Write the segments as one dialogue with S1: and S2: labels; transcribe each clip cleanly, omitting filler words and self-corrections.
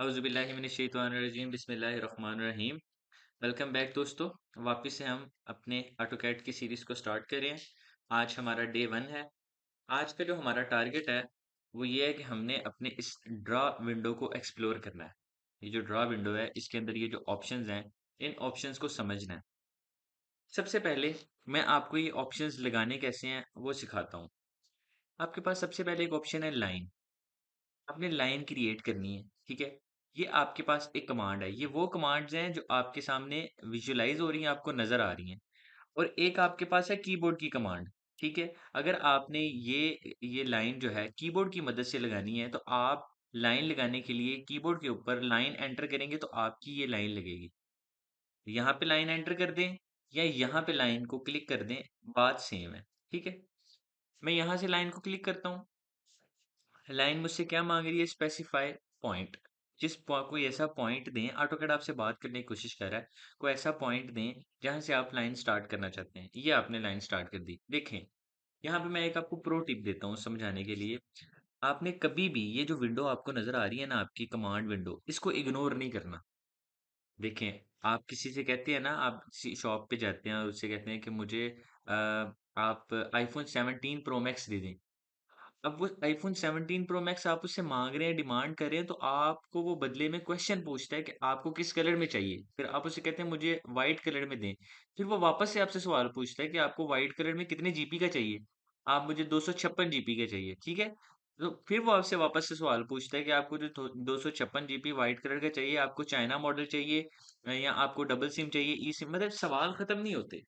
S1: औज़ुबिल्लाहिमिनश्शैतानिर्रजीम बिस्मिल्लाहिर्रहमानिर्रहीम। Welcome back दोस्तों। वापस से हम अपने ऑटोकैड की सीरीज़ को स्टार्ट कर रहे हैं। आज हमारा डे 1 है। आज का जो हमारा टारगेट है वो ये है कि हमने अपने इस ड्रा विंडो को एक्सप्लोर करना है। ये जो ड्रा विंडो है इसके अंदर ये जो ऑप्शंस हैं, इन ऑप्शंस को समझना है। सबसे पहले मैं आपको ये ऑप्शंस लगाने कैसे हैं वो सिखाता हूँ। आपके पास सबसे पहले एक ऑप्शन है लाइन। आपने लाइन क्रिएट करनी है, ठीक है? ये आपके पास एक कमांड है। ये वो कमांड्स हैं जो आपके सामने विजुअलाइज़ हो रही हैं, आपको नज़र आ रही हैं। और एक आपके पास है कीबोर्ड की कमांड, ठीक है? अगर आपने ये लाइन जो है कीबोर्ड की मदद से लगानी है, तो आप लाइन लगाने के लिए कीबोर्ड के ऊपर लाइन एंटर करेंगे तो आपकी ये लाइन लगेगी। यहाँ पे लाइन एंटर कर दें या यहाँ पे लाइन को क्लिक कर दें, बात सेम है, ठीक है? मैं यहाँ से लाइन को क्लिक करता हूँ। लाइन मुझसे क्या मांग रही है? Specify point. कोई ऐसा पॉइंट दें, ऑटोकैड आपसे बात करने की कोशिश कर रहा है। कोई ऐसा पॉइंट दें जहां से आप लाइन स्टार्ट करना चाहते हैं। ये आपने लाइन स्टार्ट कर दी। देखें, यहाँ पे मैं एक आपको प्रो टिप देता हूँ समझाने के लिए। आपने कभी भी ये जो विंडो आपको नजर आ रही है ना, आपकी कमांड विंडो, इसको इग्नोर नहीं करना। देखें, आप किसी से कहते हैं ना, आप किसी शॉप पे जाते हैं और उससे कहते हैं कि मुझे आप आईफोन 17 प्रो मैक्स दे दें। अब वो आईफ़ोन 17 प्रो मैक्स आप उससे माँग रहे हैं, डिमांड कर रहे हैं, तो आपको वो बदले में क्वेश्चन पूछता है कि आपको किस कलर में चाहिए? फिर आप उससे कहते हैं मुझे व्हाइट कलर में दें। फिर वो वापस से आपसे सवाल पूछता है कि आपको व्हाइट कलर में कितने जीबी का चाहिए? आप मुझे 256 जीबी का चाहिए, ठीक है? तो फिर वो आपसे वापस से सवाल पूछता है कि आपको जो 256 जीबी व्हाइट कलर का चाहिए, आपको चाइना मॉडल चाहिए या आपको डबल सिम चाहिए, ई सिम, मतलब सवाल खत्म नहीं होते।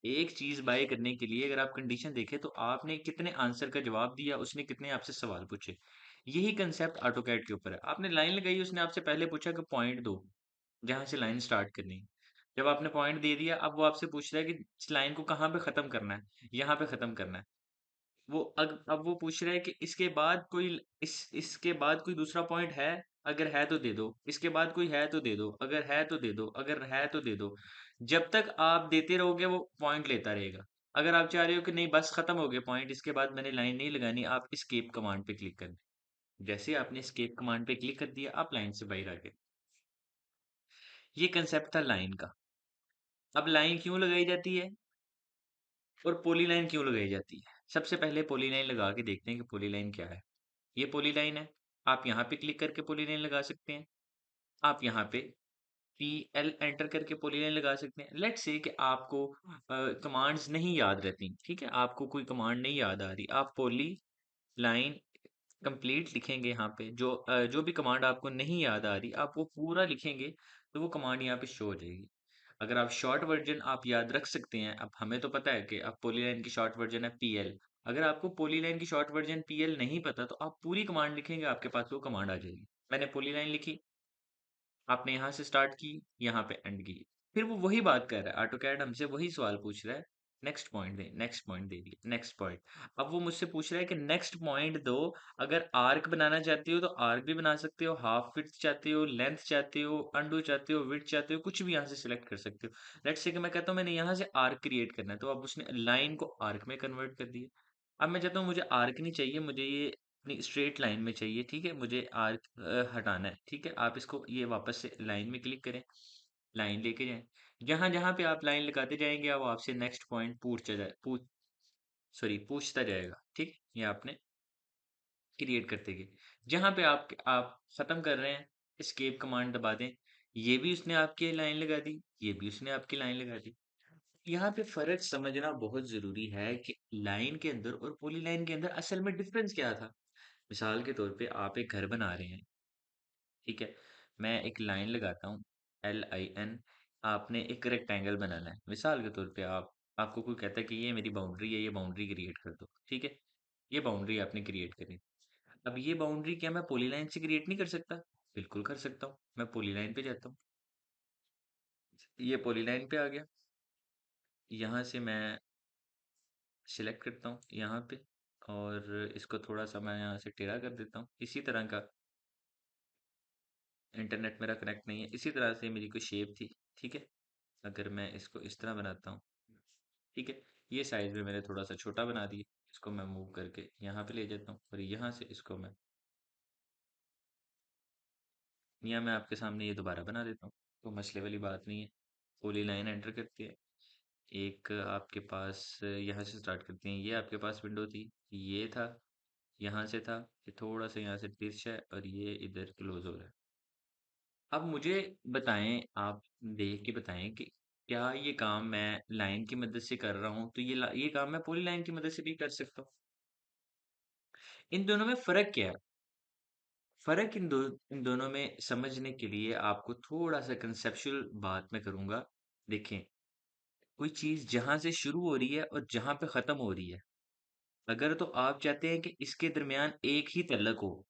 S1: एक चीज बाय करने के लिए अगर आप कंडीशन देखें तो आपने कितने आंसर का जवाब दिया, उसने कितने आपसे सवाल पूछे। यही कंसेप्ट ऑटोकैड के ऊपर है। आपने लाइन लगाई, उसने आपसे पहले पूछा कि पॉइंट दो जहां से लाइन स्टार्ट करनी है। जब आपने पॉइंट दे दिया, अब वो आपसे पूछ रहा है कि इस लाइन को कहाँ पे खत्म करना है, यहाँ पे खत्म करना है। वो अब वो पूछ रहा है कि इसके बाद कोई दूसरा पॉइंट है? अगर है तो दे दो। इसके बाद कोई है तो दे दो। अगर है तो दे दो। अगर है तो दे दो। जब तक आप देते रहोगे वो पॉइंट लेता रहेगा। अगर आप चाह रहे हो कि नहीं बस खत्म हो गया पॉइंट, इसके बाद मैंने लाइन नहीं लगानी, आप एस्केप कमांड पे क्लिक कर दें। जैसे ही आपने एस्केप कमांड पे क्लिक कर दिया, आप लाइन से बाहर आ गए। ये कंसेप्ट था लाइन का। अब लाइन क्यों लगाई जाती है और पॉली लाइन क्यों लगाई जाती है? सबसे पहले पॉली लाइन लगा के देखते हैं कि पॉली लाइन क्या है। ये पॉली लाइन है। आप यहाँ पे क्लिक करके पॉली लाइन लगा सकते हैं। आप यहाँ पे पीएल एंटर करके पॉली लाइन लगा सकते हैं। लेट्स से कि आपको कमांड्स नहीं याद रहती, ठीक है? आपको कोई कमांड नहीं याद आ रही, आप पॉली लाइन कंप्लीट लिखेंगे यहाँ पे। जो भी कमांड आपको नहीं याद आ रही, आप वो पूरा लिखेंगे तो वो कमांड यहाँ पे शो हो जाएगी। अगर आप शॉर्ट वर्जन आप याद रख सकते हैं, अब हमें तो पता है कि अब पॉलीलाइन की शॉर्ट वर्जन है पीएल। अगर आपको पॉलीलाइन की शॉर्ट वर्जन पीएल नहीं पता, तो आप पूरी कमांड लिखेंगे, आपके पास वो कमांड आ जाएगी। मैंने पॉलीलाइन लिखी, आपने यहाँ से स्टार्ट की, यहाँ पे एंड की। फिर वो वही बात कर रहा है, ऑटोकैड हमसे वही सवाल पूछ रहा है। नेक्स्ट पॉइंट दे, नेक्स्ट पॉइंट दे दिया, नेक्स्ट पॉइंट। अब वो मुझसे पूछ रहा है कि नेक्स्ट पॉइंट दो। अगर आर्क बनाना चाहते हो तो आर्क भी बना सकते हो, हाफ विड्थ चाहते हो, लेंथ चाहते हो, अंडू चाहते हो, विड्थ चाहते हो, कुछ भी यहाँ से सिलेक्ट कर सकते हो। लेट्स से कि मैं कहता हूँ मैंने यहाँ से आर्क क्रिएट करना है, तो अब उसने लाइन को आर्क में कन्वर्ट कर दिया। अब मैं चाहता हूँ मुझे आर्क नहीं चाहिए, मुझे ये अपनी स्ट्रेट लाइन में चाहिए, ठीक है? मुझे आर्क हटाना है, ठीक है? आप इसको ये वापस से लाइन में क्लिक करें, लाइन लेके जाएं। जहां जहां पे आप लाइन लगाते जाएंगे, वो आपसे नेक्स्ट पॉइंट पूछता जाएगा, ठीक? ये आपने क्रिएट करते गए। जहां पे आप खत्म कर रहे हैं, एस्केप कमांड दबा दें। ये भी उसने आपकी लाइन लगा दी, ये भी उसने आपकी लाइन लगा दी। यहाँ पे फर्क समझना बहुत जरूरी है कि लाइन के अंदर और पॉली लाइन के अंदर असल में डिफरेंस क्या था। मिसाल के तौर पे आप एक घर बना रहे हैं, ठीक है? मैं एक लाइन लगाता हूँ, LIN। आपने एक रेक्टेंगल बनाना है। मिसाल के तौर पे आपको कोई कहता है कि ये मेरी बाउंड्री है, ये बाउंड्री क्रिएट कर दो, ठीक है? ये बाउंड्री आपने क्रिएट करी। अब ये बाउंड्री क्या मैं पॉलीलाइन से क्रिएट नहीं कर सकता? बिल्कुल कर सकता हूँ। मैं पॉलीलाइन पे जाता हूँ, ये पॉलीलाइन पे आ गया। यहाँ से मैं सिलेक्ट करता हूँ यहाँ पे, और इसको थोड़ा सा मैं यहाँ से टेढ़ा कर देता हूँ। इसी तरह का इंटरनेट मेरा कनेक्ट नहीं है, इसी तरह से मेरी कोई शेप थी, ठीक है? अगर मैं इसको इस तरह बनाता हूँ, ठीक है? ये साइज में मैंने थोड़ा सा छोटा बना दिया। इसको मैं मूव करके यहाँ पे ले जाता हूँ और यहाँ से इसको मैं या मैं आपके सामने ये दोबारा बना देता हूँ, तो मसले वाली बात नहीं है। पॉली लाइन एंटर करते हैं। एक आपके पास यहाँ से स्टार्ट करते हैं। ये आपके पास विंडो थी, ये था, यहाँ से था, ये थोड़ा सा यहाँ से तिरछा है और ये इधर क्लोज हो रहा है। अब मुझे बताएं, आप देख के बताएं कि क्या ये काम मैं लाइन की मदद से कर रहा हूँ, तो ये काम मैं पॉली लाइन की मदद से भी कर सकता हूँ। इन दोनों में फर्क क्या है? फर्क इन दोनों में समझने के लिए आपको थोड़ा सा कंसेप्चुअल बात मैं करूंगा। देखें, कोई चीज जहां से शुरू हो रही है और जहां पे खत्म हो रही है, अगर तो आप चाहते हैं कि इसके दरमियान एक ही तलक हो,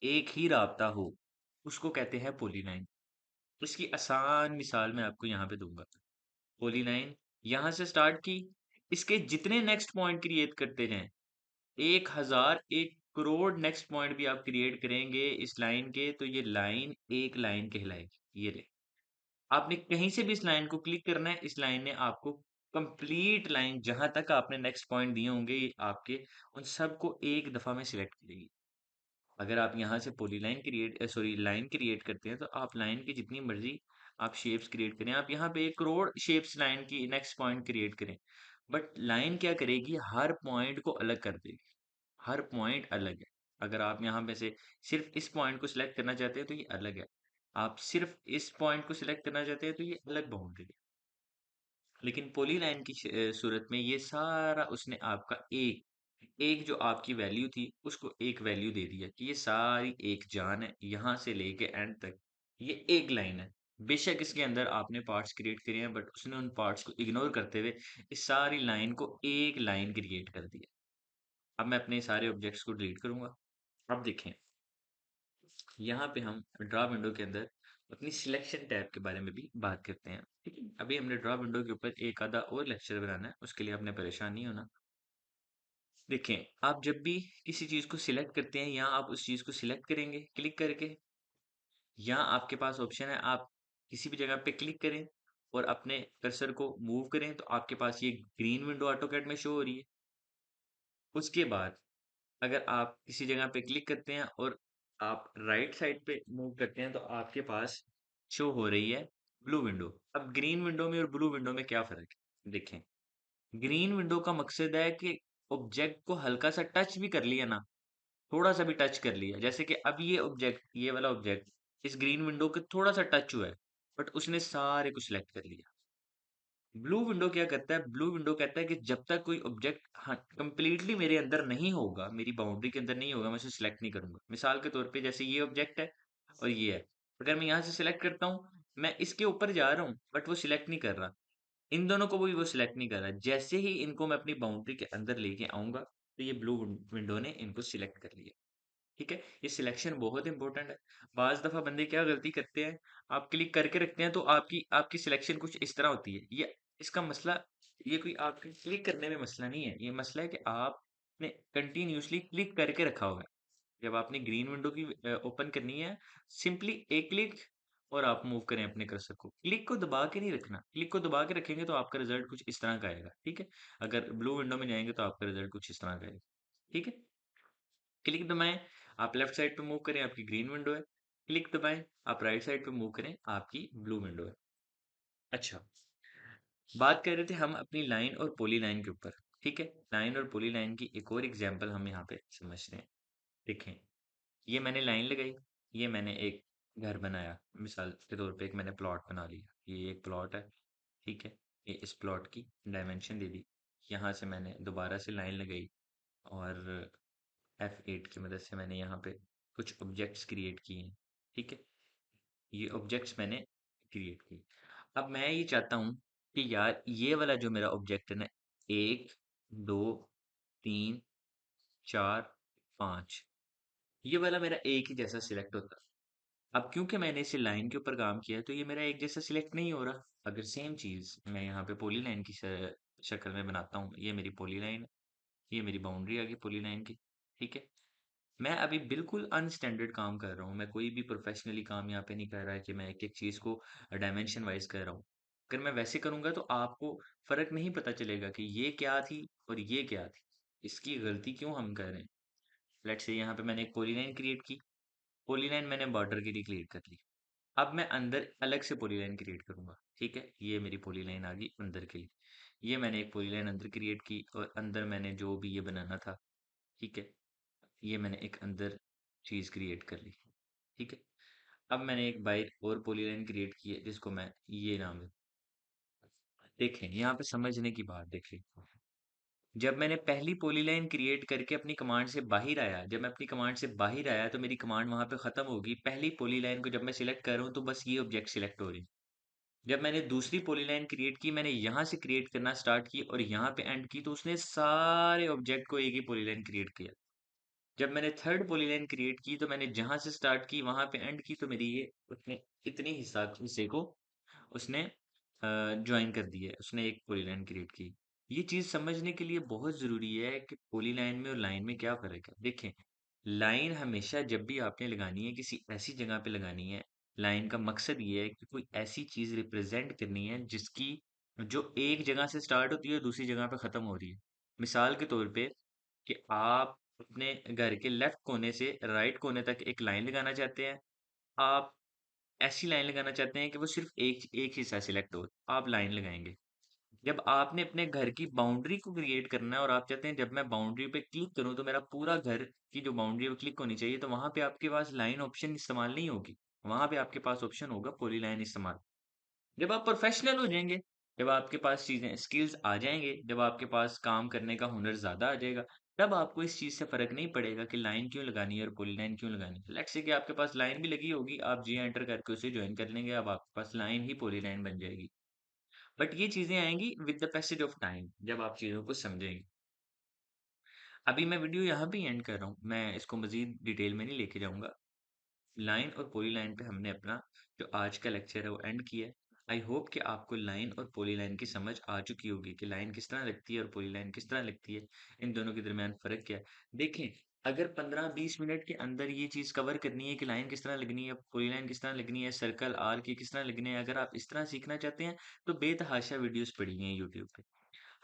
S1: एक ही राबता हो, उसको कहते हैं पॉली लाइन। इसकी आसान मिसाल मैं आपको यहाँ पे दूंगा। पॉली लाइन यहाँ से स्टार्ट की, इसके जितने नेक्स्ट पॉइंट क्रिएट करते जाएं, 1000 1 करोड़ नेक्स्ट पॉइंट भी आप क्रिएट करेंगे इस लाइन के, तो ये लाइन एक लाइन कहलाएगी। ये ले, आपने कहीं से भी इस लाइन को क्लिक करना है, इस लाइन ने आपको कंप्लीट लाइन जहां तक आपने नेक्स्ट पॉइंट दिए होंगे ये आपके, उन सबको एक दफा में सिलेक्ट करेगी। अगर आप यहाँ से poly line create sorry line create करते हैं, तो आप लाइन की जितनी मर्जी आप शेप्स क्रिएट करें, आप यहाँ पे 1 करोड़ शेप्स लाइन की नेक्स्ट पॉइंट क्रिएट करें, बट लाइन क्या करेगी, हर पॉइंट को अलग कर देगी। हर पॉइंट अलग है। अगर आप यहाँ पे से सिर्फ इस पॉइंट को सिलेक्ट करना चाहते हैं तो ये अलग है। आप सिर्फ इस पॉइंट को सिलेक्ट करना चाहते हैं तो ये अलग बाउंड्री है। लेकिन पॉली लाइन की सूरत में ये सारा उसने आपका एक एक जो आपकी वैल्यू थी उसको एक वैल्यू दे दिया कि ये सारी एक जान है, यहाँ से लेके एंड तक ये एक लाइन है। बेशक इसके अंदर आपने पार्ट्स क्रिएट करे हैं, बट उसने उन पार्ट्स को इग्नोर करते हुए इस सारी लाइन को एक लाइन क्रिएट कर दिया। अब मैं अपने सारे ऑब्जेक्ट्स को डिलीट करूंगा। अब देखें, यहाँ पे हम ड्रा विंडो के अंदर अपनी सिलेक्शन टैब के बारे में भी बात करते हैं। ठीक है, अभी हमने ड्रा विंडो के ऊपर एक आधा और लेक्चर बनाना है, उसके लिए आपने परेशान नहीं होना। देखें, आप जब भी किसी चीज़ को सिलेक्ट करते हैं, या आप उस चीज़ को सिलेक्ट करेंगे क्लिक करके, या आपके पास ऑप्शन है आप किसी भी जगह पे क्लिक करें और अपने कर्सर को मूव करें, तो आपके पास ये ग्रीन विंडो ऑटोकैड में शो हो रही है। उसके बाद अगर आप किसी जगह पे क्लिक करते हैं और आप राइट साइड पे मूव करते हैं, तो आपके पास शो हो रही है ब्लू विंडो। अब ग्रीन विंडो में और ब्लू विंडो में क्या फर्क है? देखें, ग्रीन विंडो का मकसद है कि ऑब्जेक्ट को हल्का सा टच भी कर लिया ना, थोड़ा सा भी टच कर लिया, जैसे कि अब ये ऑब्जेक्ट, ये वाला ऑब्जेक्ट इस ग्रीन विंडो के थोड़ा सा टच हुआ है, बट उसने सारे को सिलेक्ट कर लिया। ब्लू विंडो क्या करता है? ब्लू विंडो कहता है कि जब तक कोई ऑब्जेक्ट हाँ कंप्लीटली मेरे अंदर नहीं होगा, मेरी बाउंड्री के अंदर नहीं होगा, मैं उसे सिलेक्ट नहीं करूंगा। मिसाल के तौर पे जैसे ये ऑब्जेक्ट है और ये है, अगर मैं यहाँ से सिलेक्ट करता हूँ, मैं इसके ऊपर जा रहा हूँ बट वो सिलेक्ट नहीं कर रहा, इन दोनों को भी वो सिलेक्ट नहीं कर रहा। जैसे ही इनको मैं अपनी बाउंड्री के अंदर लेके आऊंगा, तो ये ब्लू विंडो ने इनको सिलेक्ट कर लिया। ठीक है, ये सिलेक्शन बहुत इंपॉर्टेंट है। बाज दफा बंदे क्या गलती करते हैं, आप क्लिक करके रखते हैं तो आपकी आपकी सिलेक्शन कुछ इस तरह होती है। ये इसका मसला, ये कोई आपके क्लिक करने में मसला नहीं है, ये मसला है कि आपने कंटिन्यूसली क्लिक करके रखा होगा। जब आपने ग्रीन विंडो की ओपन करनी है, सिंपली एक क्लिक और आप मूव करें अपने कर्सर को। क्लिक को दबा के नहीं रखना, क्लिक को दबा के रखेंगे तो आपका रिजल्ट कुछ इस तरह का आएगा। ठीक है, अगर ब्लू विंडो में जाएंगे तो आपका रिजल्ट कुछ इस तरह का आएगा। ठीक है, क्लिक दबाएं, आप लेफ्ट साइड पे मूव करें, आपकी ग्रीन विंडो है। क्लिक दबाएं, आप राइट साइड पे मूव करें, आपकी ब्लू विंडो है। अच्छा, बात कर रहे थे हम अपनी लाइन और पॉली लाइन के ऊपर। ठीक है, लाइन और पॉली लाइन की एक और एग्जांपल हम यहाँ पे समझ रहे हैं। देखें, ये मैंने लाइन लगाई, ये मैंने एक घर बनाया, मिसाल के तौर पे एक मैंने प्लॉट बना लिया, ये एक प्लॉट है। ठीक है, ये इस प्लॉट की डायमेंशन दे दी। यहाँ से मैंने दोबारा से लाइन लगाई और F8 की मदद से मैंने यहाँ पे कुछ ऑब्जेक्ट्स क्रिएट किए हैं। ठीक है, ये ऑब्जेक्ट्स मैंने क्रिएट किए। अब मैं ये चाहता हूँ कि यार ये वाला जो मेरा ऑब्जेक्ट है ना, 1 2 3 4 5, ये वाला मेरा एक ही जैसा सिलेक्ट होता। अब क्योंकि मैंने इसे लाइन के ऊपर काम किया है, तो ये मेरा एक जैसा सिलेक्ट नहीं हो रहा। अगर सेम चीज़ मैं यहाँ पे पॉली लाइन की शक्ल में बनाता हूँ, ये मेरी पॉली लाइन है, ये मेरी बाउंड्री आ गई पॉली लाइन की। ठीक है, मैं अभी बिल्कुल अनस्टैंडर्ड काम कर रहा हूँ, मैं कोई भी प्रोफेशनली काम यहाँ पे नहीं कर रहा है कि मैं एक एक चीज़ को डायमेंशन वाइज कर रहा हूँ। अगर मैं वैसे करूँगा तो आपको फ़र्क नहीं पता चलेगा कि ये क्या थी और ये क्या थी, इसकी गलती क्यों हम कर रहे हैं। लेट्स से यहाँ पे मैंने एक पॉलीलाइन क्रिएट की, पॉलीलाइन मैंने बॉर्डर के लिए क्रिएट कर ली। अब मैं अंदर अलग से पॉलीलाइन क्रिएट करूंगा। ठीक है, ये मेरी पॉलीलाइन आ गई अंदर के लिए। ये मैंने एक पॉलीलाइन अंदर क्रिएट की और अंदर मैंने जो भी ये बनाना था, ठीक है, ये मैंने एक अंदर चीज क्रिएट कर ली। ठीक है, अब मैंने एक बाहर और पॉलीलाइन क्रिएट की है जिसको मैं ये नाम है। देखें यहाँ पे समझने की बात देखें, जब मैंने पहली पॉलीलाइन क्रिएट करके अपनी कमांड से बाहर आया, जब मैं अपनी कमांड से बाहर आया तो मेरी कमांड वहां पे खत्म होगी। पहली पॉलीलाइन को जब मैं सिलेक्ट कर रहा हूँ तो बस ये ऑब्जेक्ट सिलेक्ट हो रही। जब मैंने दूसरी पॉलीलाइन क्रिएट की, मैंने यहाँ से क्रिएट करना स्टार्ट की और यहाँ पे एंड की, तो उसने सारे ऑब्जेक्ट को एक ही पॉलीलाइन क्रिएट किया। जब मैंने थर्ड पॉलीलाइन क्रिएट की तो मैंने जहां से स्टार्ट की वहां पे एंड की, तो मेरी ये उसने इतने हिस्से को उसने ज्वाइन कर दिया है, उसने एक पॉलीलाइन क्रिएट की। ये चीज समझने के लिए बहुत जरूरी है कि पॉलीलाइन में और लाइन में क्या फर्क है। देखें, लाइन हमेशा जब भी आपने लगानी है किसी ऐसी जगह पे लगानी है, लाइन का मकसद ये है कि कोई ऐसी चीज रिप्रेजेंट करनी है जिसकी जो एक जगह से स्टार्ट होती है और दूसरी जगह पे खत्म हो रही है। मिसाल के तौर पे कि आप अपने घर के लेफ्ट कोने से राइट कोने तक एक लाइन लगाना चाहते हैं। आप ऐसी लाइन लगाना चाहते हैं कि वो सिर्फ एक एक हिस्सा सिलेक्ट हो, आप लाइन लगाएंगे। जब आपने अपने घर की बाउंड्री को क्रिएट करना है और आप चाहते हैं जब मैं बाउंड्री पे क्लिक करूं तो मेरा पूरा घर की जो बाउंड्री है वो क्लिक होनी चाहिए, तो वहां पे आपके पास लाइन ऑप्शन इस्तेमाल नहीं होगी। वहां पे आपके पास ऑप्शन होगा पॉली लाइन इस्तेमाल। जब आप प्रोफेशनल हो जाएंगे, जब आपके पास चीजें स्किल्स आ जाएंगे, जब आपके पास काम करने का हुनर ज्यादा आ जाएगा, तब आपको इस चीज से फर्क नहीं पड़ेगा कि लाइन क्यों लगानी है और पॉली लाइन क्यों लगानी है। लेट्स से कि आपके पास लाइन भी लगी होगी, आप जी एंटर करके उसे ज्वाइन कर लेंगे, अब आपके पास लाइन ही पॉली लाइन बन जाएगी। बट ये चीजें आएंगी with the passage of time, जब आप चीजों को समझेंगे। अभी मैं वीडियो यहाँ पे एंड कर रहा हूँ, मैं इसको मजीद डिटेल में नहीं लेके जाऊंगा। लाइन और पॉली लाइन पे हमने अपना जो आज का लेक्चर है वो एंड किया है। आई होप कि आपको लाइन और पॉली लाइन की समझ आ चुकी होगी कि लाइन किस तरह लगती है और पॉली लाइन किस तरह लगती है, इन दोनों के दरमियान फ़र्क क्या है। देखें, अगर 15-20 मिनट के अंदर ये चीज़ कवर करनी है कि लाइन किस तरह लगनी है, पॉली लाइन किस तरह लगनी है, सर्कल आर की किस तरह लगने हैं, अगर आप इस तरह सीखना चाहते हैं तो बेतहाशा वीडियोस पड़ी हैं यूट्यूब पे।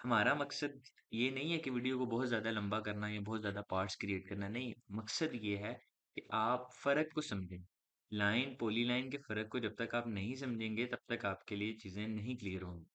S1: हमारा मकसद ये नहीं है कि वीडियो को बहुत ज़्यादा लंबा करना या बहुत ज़्यादा पार्ट्स क्रिएट करना, नहीं। मकसद ये है कि आप फ़र्क को समझें। लाइन, पॉली लाइन के फ़र्क को जब तक आप नहीं समझेंगे तब तक आपके लिए चीज़ें नहीं क्लियर होंगी।